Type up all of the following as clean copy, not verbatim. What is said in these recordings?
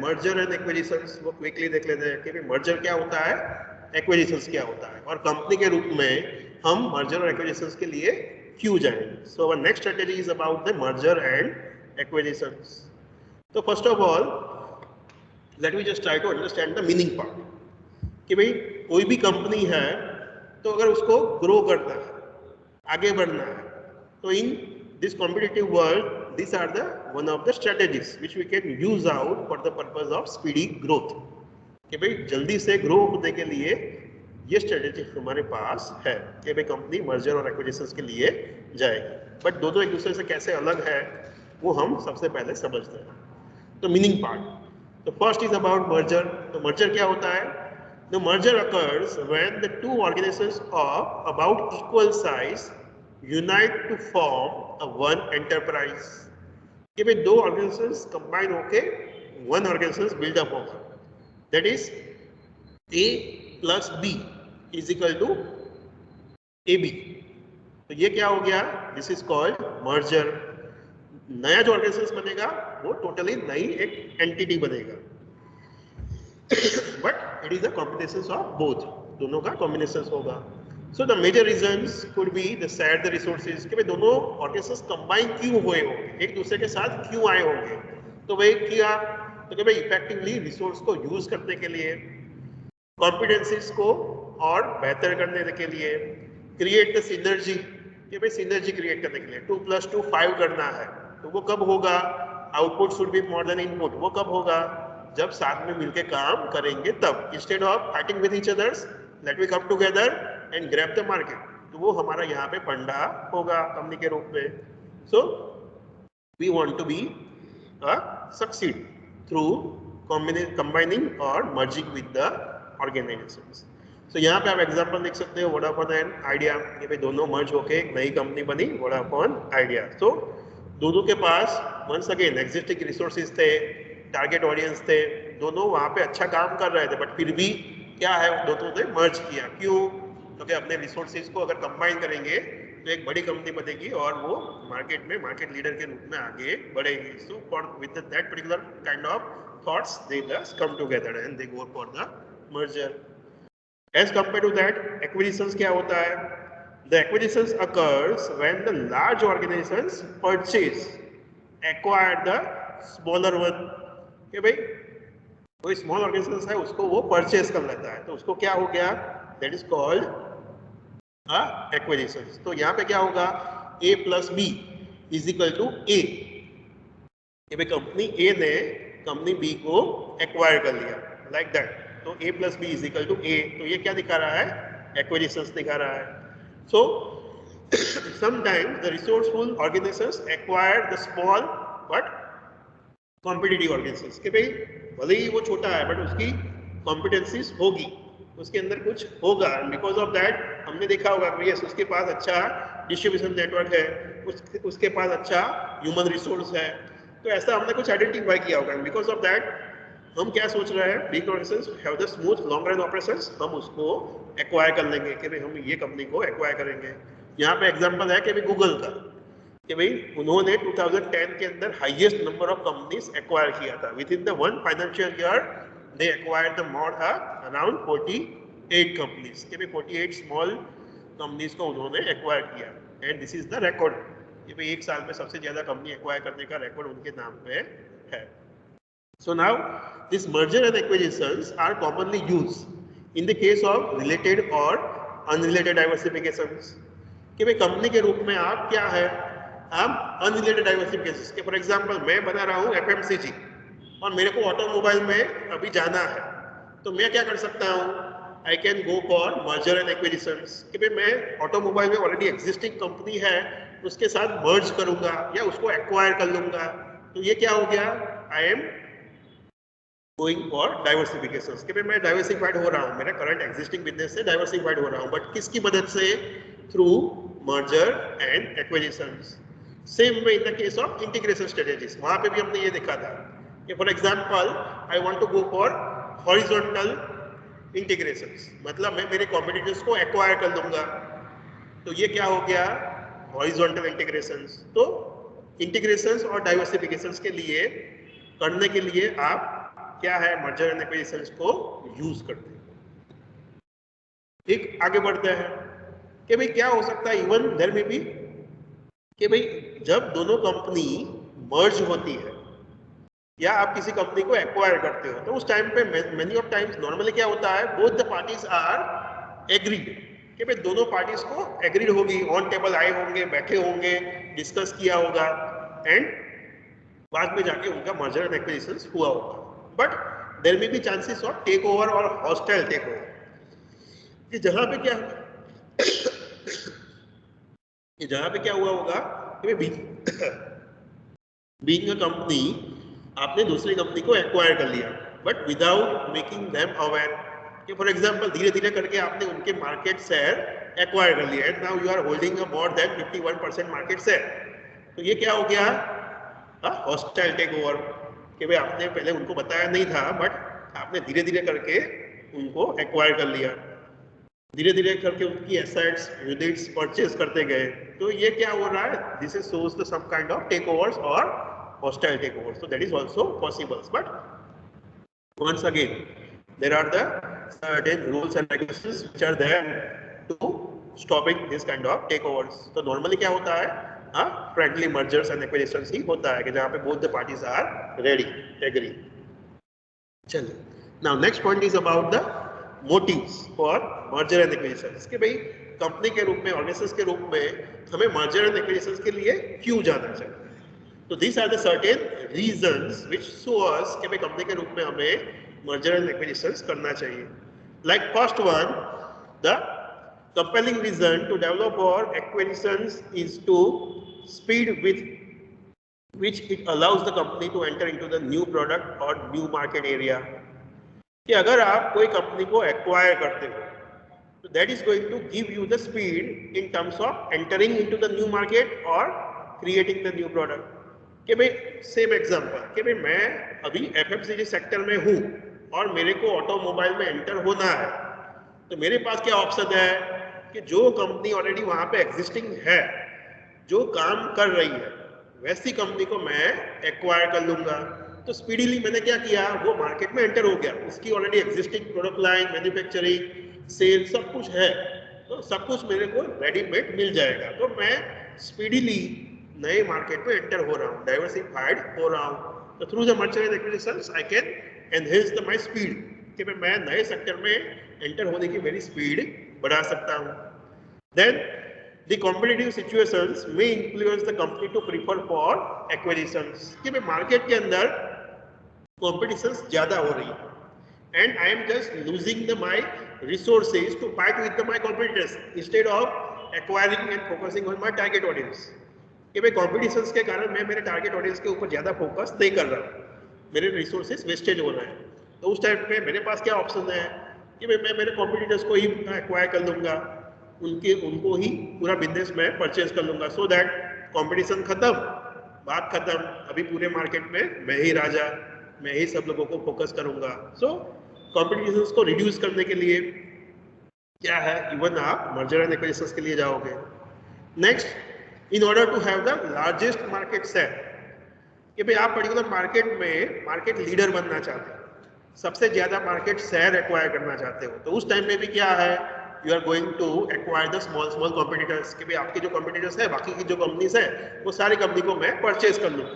Merger and acquisitions, वो quickly देख लेते हैं कि मर्जर क्या होता है, एक्विजिशंस क्या होता है, और कंपनी के रूप में हम मर्जर और एक्विजिशंस के लिए क्यों जाएंगे. So our next strategy is about the merger and acquisitions. तो first of all let me just try to understand the meaning part कि भाई कोई भी कंपनी है तो अगर उसको ग्रो करना है, आगे बढ़ना है, तो in this competitive world these are the one of the strategies which we can use out for the purpose of speedy growth. कि भाई जल्दी से ग्रो होने के लिए ये स्ट्रेटेजी हमारे पास है कि भाई कंपनी मर्जर और एक्विजिशंस के लिए जाएगी. बट दोनों एक दूसरे से कैसे अलग है वो हम सबसे पहले समझते हैं. तो मीनिंग पार्ट, तो फर्स्ट इज अबाउट मर्जर. तो मर्जर क्या होता है? The merger occurs when the two organizations of about equal size unite to form a one enterprise. कि भाई दो ऑर्गेनाइजेशंस कंबाइन होके वन ऑर्गेनाइजेशन बिल्डअप होगा. That is A plus B is equal to AB. तो ये क्या हो गया? This is called merger. नया जो ऑर्गेनाइजेशन बनेगा वो टोटली नई एक एंटिटी बनेगा. But it is the combination of both, दोनों का कॉम्बिनेशन होगा. So the major reasons could be the share the resources कि भाई दोनों ऑर्गेनाइजेशंस कंबाइन क्यों हुए होंगे, एक दूसरे के साथ क्यों आए होंगे. तो वही किया तो कि भाई इफेक्टिवली रिसोर्स को यूज करने के लिए, कॉम्पिटेंसीज को और बेहतर करने के लिए, क्रिएट द सिनर्जी कि भाई सिनर्जी क्रिएट करने के लिए 2 + 2 5 करना है. तो वो कब होगा? Output should be more than input. वो कब होगा? जब साथ में मिलकर काम करेंगे तब. Instead of fighting with each others, let we come together and grab the market. तो वो हमारा यहाँ पे फंडा होगा कंपनी के रूप में. So we want to be succeed through combining और merging with the organisations. So यहाँ पे आप एग्जांपल देख सकते हो, वोडाफोन एंड आइडिया. ये भाई दोनों मर्ज होके एक नई कंपनी बनी, वोडाफोन आइडिया. तो दोनों के पास वंस अगेन एग्जिस्टिंग रिसोर्सेज थे, टारगेट ऑडियंस थे, दोनों वहाँ पे अच्छा काम कर रहे थे. बट फिर भी क्या है, दोनों ने मर्ज किया. क्यों? क्योंकि अपने रिसोर्सेज को अगर कंबाइन करेंगे तो एक बड़ी कंपनी बनेगी और वो मार्केट में मार्केट लीडर के रूप में आगे बढ़ेगी. So for with that particular kind of thoughts they just come together and they go for the merger. As compare to that acquisitions क्या होता है? The acquisitions occurs when the large organisations purchase acquire the smaller one. कि भाई कोई small organisation है उसको वो purchase कर लेता है, तो उसको क्या हो गया? That is called acquisition. तो यहाँ पे क्या होगा? A + B is equal to A. कि भाई कंपनी A ने कंपनी B को एक्वायर कर लिया, लाइक दैट. तो A + B is equal to A. तो ये क्या दिखा रहा है? एक्विजिशंस दिखा रहा है. So sometimes the resourceful organisations acquire the small but competitive organisations. कि भाई भले ही वो छोटा है बट उसकी कॉम्पिटेंसीज होगी, उसके अंदर कुछ होगा. बिकॉज ऑफ दैट हमने देखा होगा कि यस उसके पास अच्छा डिस्ट्रीब्यूशन नेटवर्क है, उसके पास अच्छा ह्यूमन रिसोर्स है. तो ऐसा हमने कुछ आइडेंटिफाई किया होगा. बिकॉज ऑफ दैट हम क्या सोच रहे हैं? Big organisations have the smooth long run operations, हम उसको एक्वायर कर लेंगे कि भाई हम ये कंपनी को एक्वायर करेंगे. यहाँ पे एग्जांपल है कि भाई गूगल का, कि भाई उन्होंने 2010 के अंदर highest number of companies acquire किया था. With in the one financial year they acquired the more around 48 companies. कि भाई 48 स्मॉल कंपनीज को उन्होंने एक्वायर किया. And this is the record कि भाई एक साल में सबसे ज्यादा कंपनी एक्वायर करने का रिकॉर्ड उनके नाम पे है. So now this merger and acquisitions are commonly used in the case of related और अनरिलेटेड डाइवर्सिफिकेशंस. कि भाई कंपनी के रूप में आप क्या है? आप अनरिलेटेड डाइवर्सिफिकेशन. फॉर एग्जांपल मैं बना रहा हूँ FMCG और मेरे को ऑटोमोबाइल में अभी जाना है, तो मैं क्या कर सकता हूँ? I can go for merger and acquisitions. कि भाई मैं ऑटोमोबाइल में ऑलरेडी एग्जिस्टिंग कंपनी है उसके साथ मर्ज करूंगा या उसको एक्वायर कर लूंगा. तो ये क्या हो गया? I am going for diversification. कि भाई मैं डाइवर्सिफाइड हो रहा हूँ, मेरा करंट एग्जिस्टिंग बिजनेस से डाइवर्सिफाइड हो रहा हूँ. बट किसकी मदद से? Through merger and acquisitions. Same way in the case of integration strategies, वहां पे भी हमने ये देखा था कि for example I want to go for horizontal integrations, मतलब मैं मेरे कॉम्पिटिटर्स को एक्वायर कर लूंगा. तो ये क्या हो गया? Horizontal integrations. तो इंटीग्रेशंस और डाइवर्सिफिकेशंस के लिए करने के लिए आप क्या है मर्जर एंड एक्विजिशंस को यूज करते हैं। ठीक, आगे बढ़ते हैं कि भाई क्या हो सकता है, इवन देयर में भी कि भाई जब दोनों कंपनी मर्ज होती है या आप किसी कंपनी को एक्वायर करते हो तो उस टाइम पे मेनी ऑफ टाइम्स नॉर्मली क्या होता है, both the parties are agreed कि भाई दोनों पार्टीज को एग्रीड होगी, ऑन टेबल आए होंगे, बैठे होंगे, डिस्कस किया होगा एंड बाद में जाके उनका मर्जर एंड एक्विजिशंस हुआ होगा। But there may be chances of take over और हॉस्टाइल टेक ओवर, कि जहां पे क्या कि जहां पे क्या हुआ होगा कि बीइंग अ कंपनी आपने दूसरी कंपनी को एक्वायर कर लिया but without making them aware, कि फॉर एग्जांपल धीरे धीरे करके आपने उनके मार्केट शेयर एक्वायर कर लिया and now you are holding a more than 51% market share. तो ये क्या हो गया, हॉस्टाइल टेक ओवर, कि भाई आपने पहले उनको बताया नहीं था बट आपने धीरे धीरे करके उनको एक्वायर कर लिया, धीरे धीरे करके उनकी एसेट्स यूनिट्स परचेज करते गए। तो ये क्या हो रहा है, this is shows the some kind of take overs और hostile takeovers, so that is also possible. But once again there are the certain rules and regulations which are there to stopping this kind of takeovers. तो normally क्या होता है, friendly mergers and acquisitions ही होता है कि जहाँ पे both the parties are ready, agree. चलिए, now next point is about the motives for merger and acquisitions, कि भाई कंपनी के रूप में, ऑर्गेनाइजेशन के रूप में हमें merger and acquisitions के लिए क्यों जाना चाहिए। तो these are the certain reasons which show us कि भाई कंपनी के रूप में हमें merger and acquisitions करना चाहिए। Like first one, the compelling reason to develop or acquisitions is to speed with which it allows the company to enter into the new product or new market area। कि अगर आप कोई company को acquire करते हो तो that is going to give you the speed in terms of entering into the new market or creating the new product। कि भाई सेम एग्जांपल कि भाई मैं अभी एफएमसीजी सेक्टर में हूँ और मेरे को ऑटोमोबाइल में एंटर होना है, तो मेरे पास क्या ऑप्शन है कि जो कंपनी ऑलरेडी वहां पे एग्जिस्टिंग है, जो काम कर रही है, वैसी कंपनी को मैं एक्वायर कर लूंगा। तो स्पीडीली मैंने क्या किया, वो मार्केट में एंटर हो गया, उसकी already existing product line, manufacturing, sale सब कुछ है, तो सब कुछ मेरे को रेडीमेड मिल जाएगा। तो मैं स्पीडीली नए मार्केट में एंटर हो रहा हूँ, डाइवर्सिफाइड हो रहा हूँ। तो through the merger and acquisitions I can enhance the my speed, कि मैं नए सेक्टर में एंटर होने की मेरी स्पीड बढ़ा सकता हूँ। देन द कॉम्पिटिटिव सिचुएशंस में influence the company to prefer for acquisitions, कि मार्केट के अंदर कॉम्पिटिशंस ज्यादा हो रही है and I am just losing the my resources to fight with my competitors instead of acquiring and focusing on my target audience. कि भाई competitions के कारण मैं मेरे टारगेट ऑडियंस के ऊपर ज़्यादा फोकस नहीं कर रहा हूँ, मेरे रिसोर्सेज वेस्टेज हो रहे हैं। तो उस टाइम पे मेरे पास क्या ऑप्शन है कि भाई मैं मेरे कॉम्पिटिटर्स को ही एक्वायर कर लूँगा, उनको ही पूरा बिजनेस में परचेज कर लूँगा, सो दैट कॉम्पिटिशन खत्म, बात खत्म, अभी पूरे मार्केट में मैं ही राजा, मैं ही सब लोगों को फोकस करूँगा। सो कॉम्पिटिशंस को रिड्यूस करने के लिए क्या है, इवन आप मर्जर एंड एक्विजिशंस के लिए जाओगे। Next, in order to have the largest market share, कि भाई आप पर्टिकुलर मार्केट में मार्केट लीडर बनना चाहते हो, सबसे ज्यादा मार्केट शेयर एक्वायर करना चाहते हो, तो उस टाइम में भी क्या है, you are going to acquire the small small competitors, कि भाई आपके जो कॉम्पिटिटर्स है, बाकी की जो कंपनीज है, वो सारी कंपनी को मैं परचेज कर लूँ,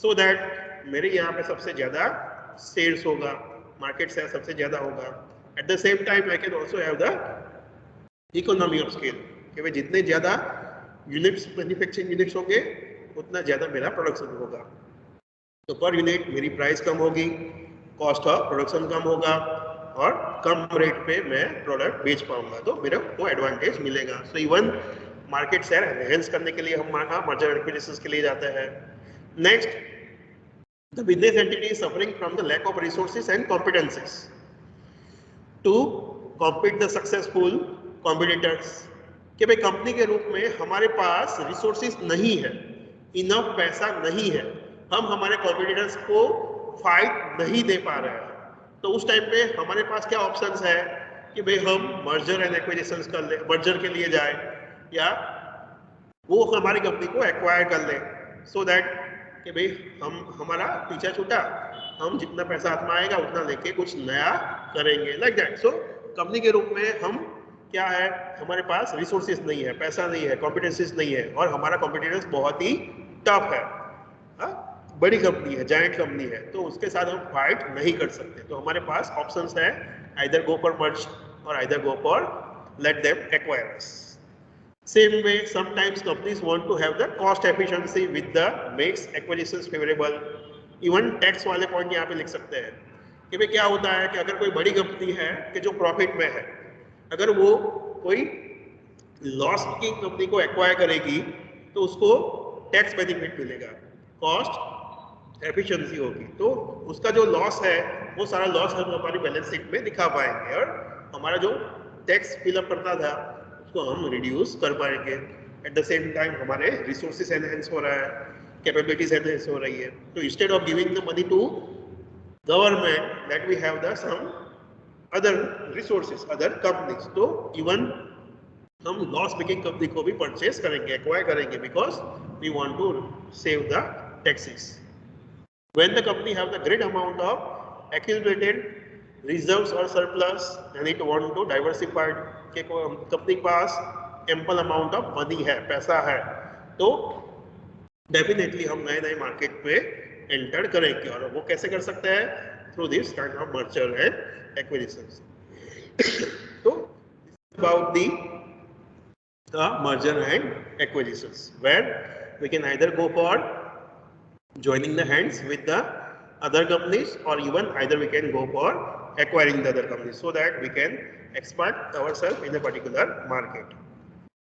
सो दैट मेरे यहाँ पे सबसे ज्यादा सेल्स होगा, मार्केट शेयर सबसे ज्यादा होगा। Eight the same time I can also have the economy of scale, कि भाई जितने ज्यादा यूनिट्स, मैन्युफैक्चरिंग यूनिट्स होंगे, उतना ज्यादा मेरा प्रोडक्शन होगा, तो पर यूनिट मेरी प्राइस कम होगी, कॉस्ट ऑफ प्रोडक्शन कम होगा और कम रेट पे मैं प्रोडक्ट बेच पाऊंगा, तो मेरे को एडवांटेज मिलेगा। So even market share enhance करने के लिए हम मर्जर एंड एक्विजिशंस के लिए जाते हैं। Next, the business entity is suffering from the lack of resources and competencies to compete the successful competitors, कि भाई कंपनी के रूप में हमारे पास रिसोर्सेज नहीं है, इनफ पैसा नहीं है, हम हमारे कॉम्पिटिटर्स को फाइट नहीं दे पा रहे हैं, तो उस टाइम पे हमारे पास क्या ऑप्शंस है कि भाई हम मर्जर एंड एक्विजिशंस कर ले, मर्जर के लिए जाए या वो हमारी कंपनी को एक्वायर कर ले, सो दैट कि भाई हम हमारा पीछा छूटा, हम जितना पैसा हाथ में आएगा उतना लेके कुछ नया करेंगे, लाइक दैट। सो कंपनी के रूप में हम क्या है, हमारे पास रिसोर्सेज नहीं है, पैसा नहीं है, कॉम्पिटेंसीज नहीं है, और हमारा कॉम्पिटिटर्स बहुत ही टफ है, बड़ी कंपनी है, जायंट कंपनी है, तो उसके साथ हम फाइट नहीं कर सकते। तो हमारे पास ऑप्शंस है, आइदर गो फॉर मर्ज और either go for let them acquire us. Same way, sometimes companies want to have the cost efficiency with the makes acquisitions favorable. Even tax वाले पॉइंट यहाँ पे लिख सकते हैं कि भाई क्या होता है कि अगर कोई बड़ी कंपनी है कि जो प्रॉफिट में है, अगर वो कोई लॉस मेकिंग कंपनी को एक्वायर करेगी तो उसको टैक्स बेनिफिट मिलेगा, कॉस्ट एफिशिएंसी होगी, तो उसका जो लॉस है वो सारा लॉस हम हमारी बैलेंस शीट में दिखा पाएंगे, और हमारा जो टैक्स फिलअप करता था उसको हम रिड्यूस कर पाएंगे। एट द सेम टाइम हमारे रिसोर्सेज एनहेंस हो रहा है, कैपेबिलिटीज एनहेंस हो रही है। तो instead of giving the money to government that we have the some other resources, other companies, तो इवन हम लॉस मेकिंग कंपनी को भी परचेस करेंगे, एक्वायर करेंगे, because we want to save the taxes. When the company have the great amount of accumulated reserves or surplus and it want to diversify, के company के पास ample amount of money है, पैसा है, तो definitely हम नए नए मार्केट पे एंटर करेंगे, और वो कैसे कर सकते हैं, through this kind of merger and acquisitions. तो about the merger and acquisitions, where we can either go for joining the hands with the other companies, or even either we can go for acquiring the other companies so that we can expand ourselves in a particular market.